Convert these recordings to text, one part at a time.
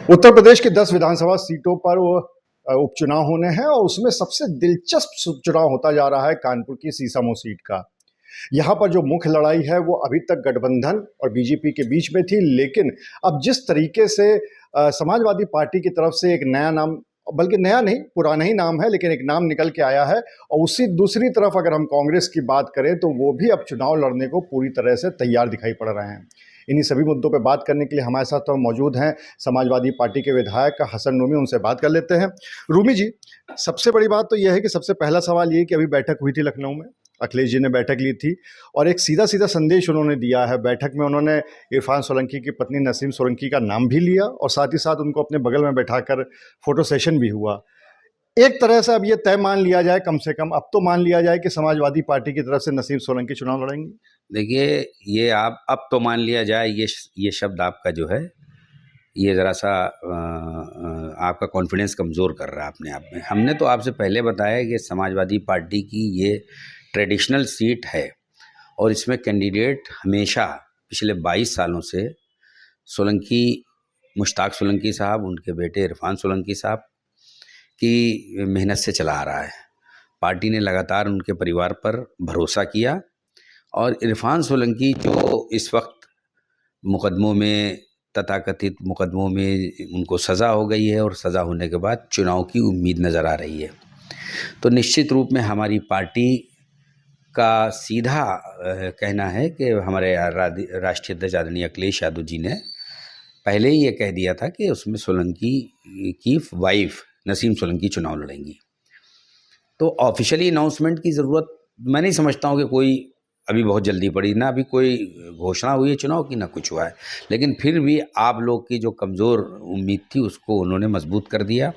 उत्तर प्रदेश की 10 विधानसभा सीटों पर उपचुनाव होने हैं और उसमें सबसे दिलचस्प चुनाव होता जा रहा है कानपुर की सीसामऊ सीट का। यहाँ पर जो मुख्य लड़ाई है वो अभी तक गठबंधन और बीजेपी के बीच में थी, लेकिन अब जिस तरीके से समाजवादी पार्टी की तरफ से एक नया नाम, बल्कि नया नहीं पुराना ही नाम है, लेकिन एक नाम निकल के आया है, और उसी दूसरी तरफ अगर हम कांग्रेस की बात करें तो वो भी अब चुनाव लड़ने को पूरी तरह से तैयार दिखाई पड़ रहे हैं। इन्हीं सभी मुद्दों पर बात करने के लिए हमारे साथ तो मौजूद हैं समाजवादी पार्टी के विधायक हसन रूमी। उनसे बात कर लेते हैं। रूमी जी, सबसे बड़ी बात तो यह है कि सबसे पहला सवाल ये कि अभी बैठक हुई थी लखनऊ में, अखिलेश जी ने बैठक ली थी और एक सीधा सीधा संदेश उन्होंने दिया है। बैठक में उन्होंने इरफान सोलंकी की पत्नी नसीम सोलंकी का नाम भी लिया और साथ ही साथ उनको अपने बगल में बैठाकर फोटो सेशन भी हुआ। एक तरह से अब ये तय मान लिया जाए, कम से कम अब तो मान लिया जाए कि समाजवादी पार्टी की तरफ से नसीम सोलंकी चुनाव लड़ेंगी। देखिए, ये आप अब तो मान लिया जाए, ये शब्द आपका जो है ये ज़रा सा आपका कॉन्फिडेंस कमज़ोर कर रहा है अपने आप में। हमने तो आपसे पहले बताया कि समाजवादी पार्टी की ये ट्रेडिशनल सीट है और इसमें कैंडिडेट हमेशा पिछले 22 सालों से सोलंकी, मुश्ताक सोलंकी साहब, उनके बेटे इरफान सोलंकी साहब की मेहनत से चला आ रहा है। पार्टी ने लगातार उनके परिवार पर भरोसा किया और इरफान सोलंकी जो इस वक्त मुकदमों में, तथाकथित मुकदमों में उनको सज़ा हो गई है और सज़ा होने के बाद चुनाव की उम्मीद नज़र आ रही है, तो निश्चित रूप में हमारी पार्टी का सीधा कहना है कि हमारे राष्ट्रीय अध्यक्ष आदरणीय अखिलेश यादव जी ने पहले ही ये कह दिया था कि उसमें सोलंकी की वाइफ नसीम सोलंकी चुनाव लड़ेंगी। तो ऑफिशियली अनाउंसमेंट की ज़रूरत मैं नहीं समझता हूँ कि कोई अभी बहुत जल्दी पड़ी, ना अभी कोई घोषणा हुई है चुनाव की, ना कुछ हुआ है, लेकिन फिर भी आप लोग की जो कमज़ोर उम्मीद थी उसको उन्होंने मजबूत कर दिया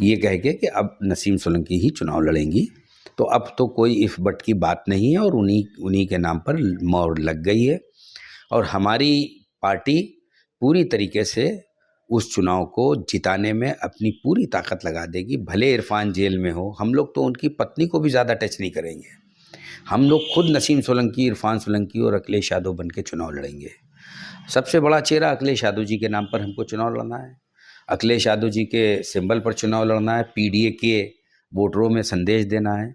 ये कह के कि अब नसीम सोलंकी ही चुनाव लड़ेंगी। तो अब तो कोई इफ बट की बात नहीं है और उन्हीं के नाम पर मोहर लग गई है और हमारी पार्टी पूरी तरीके से उस चुनाव को जिताने में अपनी पूरी ताकत लगा देगी। भले इरफान जेल में हो, हम लोग तो उनकी पत्नी को भी ज़्यादा टच नहीं करेंगे। हम लोग खुद नसीम सोलंकी, इरफान सोलंकी और अखिलेश यादव बन के चुनाव लड़ेंगे। सबसे बड़ा चेहरा अखिलेश यादव जी के नाम पर हमको चुनाव लड़ना है, अखिलेश यादव जी के सिंबल पर चुनाव लड़ना है, पीडीए के वोटरों में संदेश देना है।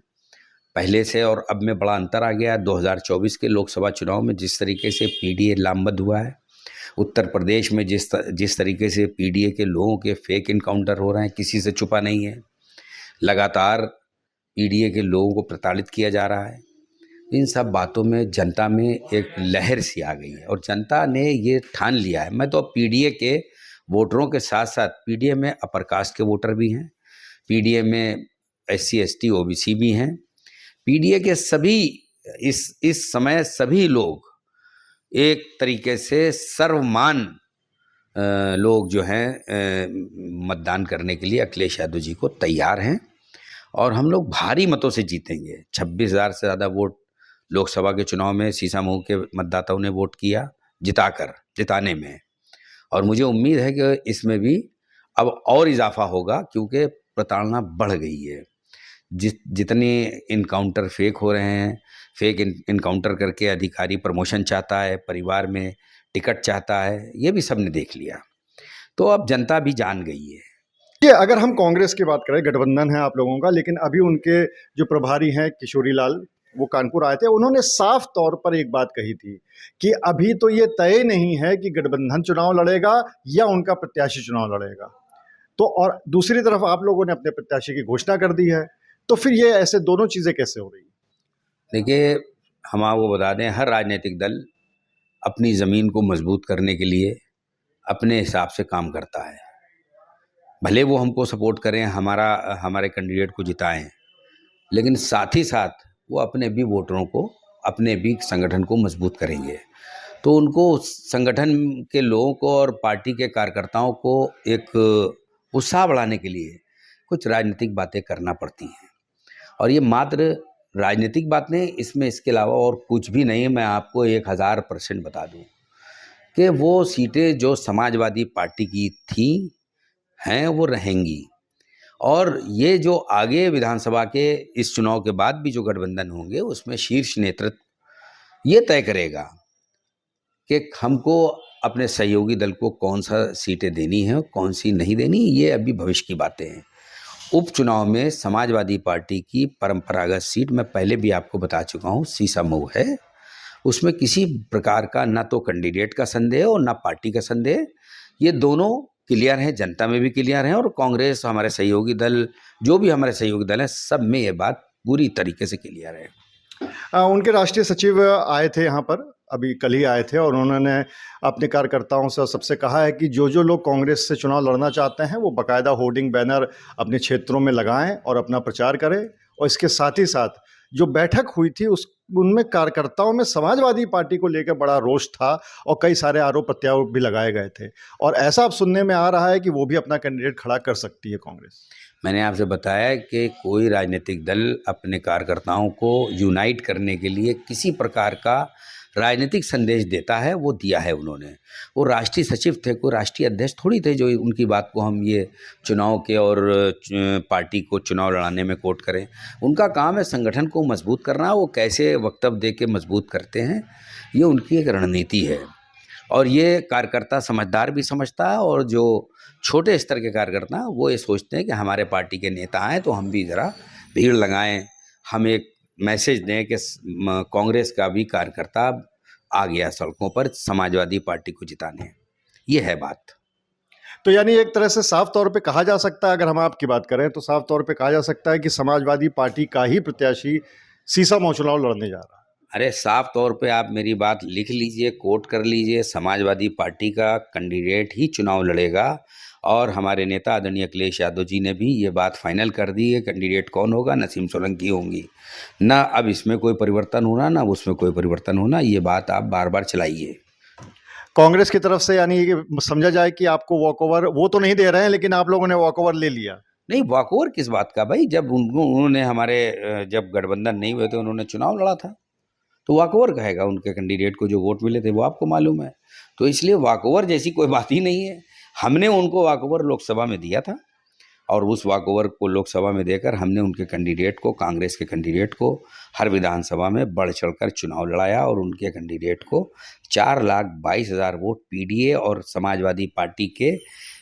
पहले से और अब में बड़ा अंतर आ गया है। 2024 के लोकसभा चुनाव में जिस तरीके से पीडीए लामबंद हुआ है, उत्तर प्रदेश में जिस तरीके से पीडीए के लोगों के फेक इनकाउंटर हो रहे हैं, किसी से छुपा नहीं है। लगातार पीडीए के लोगों को प्रताड़ित किया जा रहा है। इन सब बातों में जनता में एक लहर सी आ गई है और जनता ने ये ठान लिया है। मैं तो अब पीडीए के वोटरों के साथ साथ पीडीए में अपर कास्ट के वोटर भी हैं, पीडीए में SC ST OBC भी हैं, पीडीए के सभी इस समय सभी लोग एक तरीके से सर्वमान लोग जो हैं मतदान करने के लिए अखिलेश यादव जी को तैयार हैं और हम लोग भारी मतों से जीतेंगे। 26,000 से ज़्यादा वोट लोकसभा के चुनाव में सीसामऊ के मतदाताओं ने वोट किया जिताने में, और मुझे उम्मीद है कि इसमें भी अब और इजाफा होगा क्योंकि प्रताड़ना बढ़ गई है। जितने इनकाउंटर फेक हो रहे हैं, फेक इनकाउंटर करके अधिकारी प्रमोशन चाहता है, परिवार में टिकट चाहता है, ये भी सबने देख लिया, तो अब जनता भी जान गई है। ये अगर हम कांग्रेस की बात करें, गठबंधन है आप लोगों का, लेकिन अभी उनके जो प्रभारी हैं किशोरी लाल, वो कानपुर आए थे, उन्होंने साफ तौर पर एक बात कही थी कि अभी तो ये तय नहीं है कि गठबंधन चुनाव लड़ेगा या उनका प्रत्याशी चुनाव लड़ेगा। तो और दूसरी तरफ आप लोगों ने अपने प्रत्याशी की घोषणा कर दी है, तो फिर ये ऐसे दोनों चीजें कैसे हो रही? देखिए, हम आपको बता दें, हर राजनीतिक दल अपनी ज़मीन को मजबूत करने के लिए अपने हिसाब से काम करता है। भले वो हमको सपोर्ट करें, हमारे कैंडिडेट को जिताएं, लेकिन साथ ही साथ वो अपने भी वोटरों को, अपने भी संगठन को मजबूत करेंगे। तो उनको संगठन के लोगों को और पार्टी के कार्यकर्ताओं को एक उत्साह बढ़ाने के लिए कुछ राजनीतिक बातें करना पड़ती हैं, और ये मात्र राजनीतिक बात नहीं, इसमें इसके अलावा और कुछ भी नहीं है। मैं आपको 1000% बता दूं कि वो सीटें जो समाजवादी पार्टी की थी हैं वो रहेंगी, और ये जो आगे विधानसभा के इस चुनाव के बाद भी जो गठबंधन होंगे उसमें शीर्ष नेतृत्व ये तय करेगा कि हमको अपने सहयोगी दल को कौन सा सीटें देनी है और कौन सी नहीं देनी, ये अभी भविष्य की बातें हैं। उपचुनाव में समाजवादी पार्टी की परंपरागत सीट मैं पहले भी आपको बता चुका हूँ, सीसामऊ है। उसमें किसी प्रकार का ना तो कैंडिडेट का संदेह और ना पार्टी का संदेह, ये दोनों क्लियर हैं, जनता में भी क्लियर हैं और कांग्रेस, हमारे सहयोगी दल, जो भी हमारे सहयोगी दल हैं, सब में ये बात पूरी तरीके से क्लियर है। उनके राष्ट्रीय सचिव आए थे यहाँ पर, अभी कल ही आए थे, और उन्होंने अपने कार्यकर्ताओं से सबसे कहा है कि जो लोग कांग्रेस से चुनाव लड़ना चाहते हैं वो बाकायदा होर्डिंग बैनर अपने क्षेत्रों में लगाएं और अपना प्रचार करें। और इसके साथ ही साथ जो बैठक हुई थी उनमें कार्यकर्ताओं में समाजवादी पार्टी को लेकर बड़ा रोष था और कई सारे आरोप प्रत्यारोप भी लगाए गए थे, और ऐसा अब सुनने में आ रहा है कि वो भी अपना कैंडिडेट खड़ा कर सकती है कांग्रेस। मैंने आपसे बताया कि कोई राजनीतिक दल अपने कार्यकर्ताओं को यूनाइट करने के लिए किसी प्रकार का राजनीतिक संदेश देता है, वो दिया है उन्होंने। वो राष्ट्रीय सचिव थे, कोई राष्ट्रीय अध्यक्ष थोड़ी थे जो उनकी बात को हम ये चुनाव के और पार्टी को चुनाव लड़ाने में कोट करें। उनका काम है संगठन को मजबूत करना, वो कैसे वक्तव्य दे के मजबूत करते हैं, ये उनकी एक रणनीति है। और ये कार्यकर्ता समझदार भी समझता है, और जो छोटे स्तर के कार्यकर्ता वो ये सोचते हैं कि हमारे पार्टी के नेता आएँ तो हम भी ज़रा भीड़ लगाएं, हम एक मैसेज दें कि कांग्रेस का भी कार्यकर्ता आ गया सड़कों पर समाजवादी पार्टी को जिताने। ये है बात। तो यानी एक तरह से साफ तौर पे कहा जा सकता है, अगर हम आपकी बात करें तो साफ तौर पे कहा जा सकता है कि समाजवादी पार्टी का ही प्रत्याशी सीसामऊ चुनाव लड़ने जा रहा है। अरे साफ तौर पे आप मेरी बात लिख लीजिए, कोट कर लीजिए, समाजवादी पार्टी का कैंडिडेट ही चुनाव लड़ेगा। और हमारे नेता आदरणीय अखिलेश यादव जी ने भी ये बात फाइनल कर दी है, कैंडिडेट कौन होगा, नसीम सोलंकी होंगी। ना अब इसमें कोई परिवर्तन होना, ना उसमें कोई परिवर्तन होना, ये बात आप बार बार चलाइए। कांग्रेस की तरफ से यानी समझा जाए कि आपको वॉकओवर वो तो नहीं दे रहे हैं, लेकिन आप लोगों ने वॉकओवर ले लिया। नहीं, वॉकओवर किस बात का भाई, जब उन्होंने हमारे जब गठबंधन नहीं हुए थे उन्होंने चुनाव लड़ा था, तो वॉकओवर कहेगा, उनके कैंडिडेट को जो वोट मिले थे वो आपको मालूम है। तो इसलिए वॉकओवर जैसी कोई बात ही नहीं है। हमने उनको वॉकओवर लोकसभा में दिया था, और उस वॉकओवर को लोकसभा में देकर हमने उनके कैंडिडेट को, कांग्रेस के कैंडिडेट को, हर विधानसभा में बढ़ चढ़कर चुनाव लड़ाया, और उनके कैंडिडेट को 4,22,000 वोट पीडीए और समाजवादी पार्टी के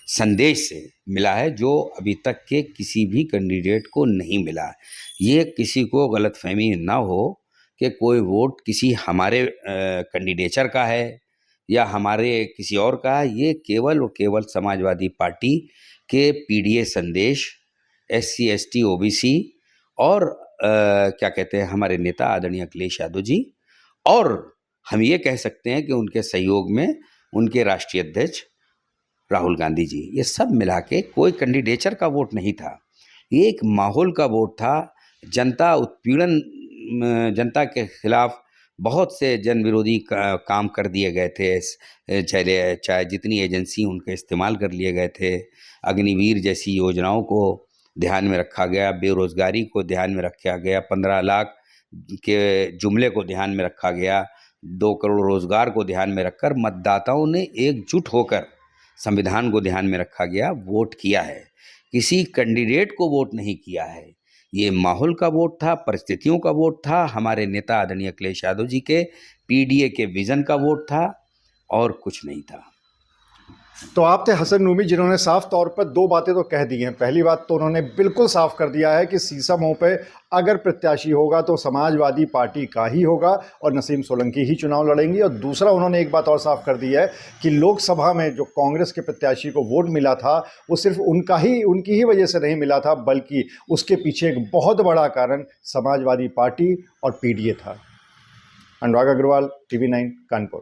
संदेश से मिला है, जो अभी तक के किसी भी कैंडिडेट को नहीं मिला। ये किसी को गलतफहमी ना हो कि कोई वोट किसी हमारे कैंडिडेचर का है या हमारे किसी और का है। ये केवल और केवल समाजवादी पार्टी के पीडीए संदेश, SC ST OBC और क्या कहते हैं हमारे नेता आदरणीय अखिलेश यादव जी, और हम ये कह सकते हैं कि उनके सहयोग में उनके राष्ट्रीय अध्यक्ष राहुल गांधी जी, ये सब मिला के कोई कैंडिडेचर का वोट नहीं था। ये एक माहौल का वोट था। जनता उत्पीड़न, जनता के खिलाफ बहुत से जन विरोधी काम कर दिए गए थे, चाहे जितनी एजेंसी उनके इस्तेमाल कर लिए गए थे। अग्निवीर जैसी योजनाओं को ध्यान में रखा गया, बेरोजगारी को ध्यान में रखा गया, 15 लाख के जुमले को ध्यान में रखा गया, 2 करोड़ रोजगार को ध्यान में रखकर मतदाताओं ने एकजुट होकर संविधान को ध्यान में रखा गया, वोट किया है। किसी कैंडिडेट को वोट नहीं किया है। ये माहौल का वोट था, परिस्थितियों का वोट था, हमारे नेता आदरणीय अखिलेश यादव जी के पीडीए के विजन का वोट था, और कुछ नहीं था। तो आप थे हसन नूमी जिन्होंने साफ तौर पर 2 बातें तो कह दी हैं। पहली बात तो उन्होंने बिल्कुल साफ कर दिया है कि सीसामऊ पे अगर प्रत्याशी होगा तो समाजवादी पार्टी का ही होगा और नसीम सोलंकी ही चुनाव लड़ेंगी। और दूसरा, उन्होंने एक बात और साफ कर दी है कि लोकसभा में जो कांग्रेस के प्रत्याशी को वोट मिला था वो सिर्फ उनकी ही वजह से नहीं मिला था, बल्कि उसके पीछे एक बहुत बड़ा कारण समाजवादी पार्टी और पीडीए था। अनुराग अग्रवाल, TV9 कानपुर।